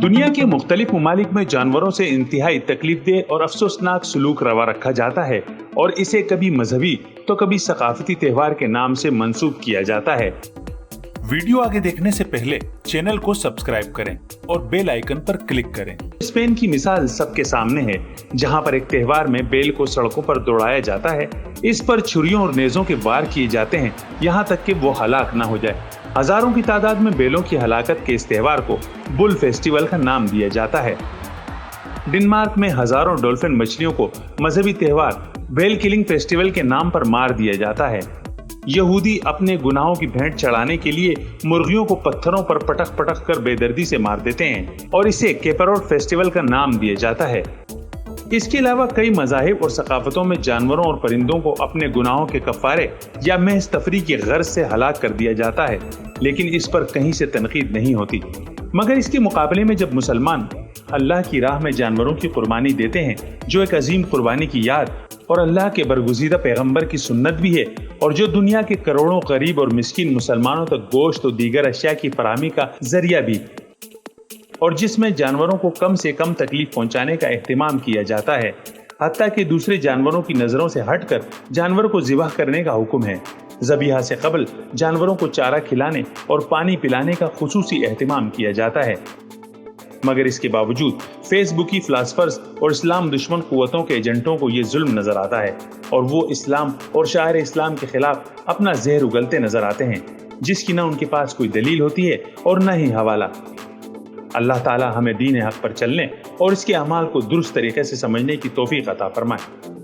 दुनिया के मुख्तलिफ ममालिक में जानवरों से इंतहाई तकलीफदेह और अफसोसनाक सलूक रवा रखा जाता है और इसे कभी मजहबी तो कभी सकाफती त्योहार के नाम से मंसूब किया जाता है। वीडियो आगे देखने से पहले चैनल को सब्सक्राइब करें और बेल आइकन पर क्लिक करें। स्पेन की मिसाल सबके सामने है, जहां पर एक त्योहार में बैल को सड़कों पर दौड़ाया जाता है। इस पर छुरियों और नेजों के वार किए जाते हैं, यहां तक कि वो हलाक न हो जाए। हजारों की तादाद में बैलों की हलाकत के इस त्योहार को बुल फेस्टिवल का नाम दिया जाता है। डेनमार्क में हजारों डॉल्फिन मछलियों को मजहबी त्योहार वेल किलिंग फेस्टिवल के नाम पर मार दिया जाता है। यहूदी अपने गुनाहों की भेंट चढ़ाने के लिए मुर्गियों को पत्थरों पर पटक पटक कर बेदर्दी से मार देते हैं और इसे केपरोट फेस्टिवल का नाम दिया जाता है। इसके अलावा कई मज़ाहिब और सकाफतों में जानवरों और परिंदों को अपने गुनाहों के कफ़ारे या महज तफरी की गर्ज से हलाक कर दिया जाता है, लेकिन इस पर कहीं से तनकीद नहीं होती। मगर इसके मुकाबले में जब मुसलमान अल्लाह की राह में जानवरों की कुर्बानी देते हैं, जो एक अजीम कुर्बानी की याद और अल्लाह के बरगुज़ीदा पैगंबर की सुन्नत भी है और जो दुनिया के करोड़ों गरीब और मिस्किन मुसलमानों तक गोश्त और दीगर अशिया की फराहमी का जरिया भी, और जिसमें जानवरों को कम से कम तकलीफ पहुंचाने का एहतमाम किया जाता है, हत्ता कि दूसरे जानवरों की नजरों से हटकर जानवर को ज़िबाह करने का हुक्म है। ज़बीहा से कबल जानवरों को चारा खिलाने और पानी पिलाने का खुसूसी एहतमाम किया जाता है। मगर इसके बावजूद फेसबुकी फिलासफर्स और इस्लाम दुश्मन कुव्वतों के एजेंटों को ये जुल्म नजर आता है और वो इस्लाम और शायर इस्लाम के खिलाफ अपना जहर उगलते नजर आते हैं, जिसकी न उनके पास कोई दलील होती है और न ही हवाला। अल्लाह ताला हमें दीन हक पर चलने और इसके अमाल को दुरुस्त तरीके से समझने की तौफीक अता फरमाए।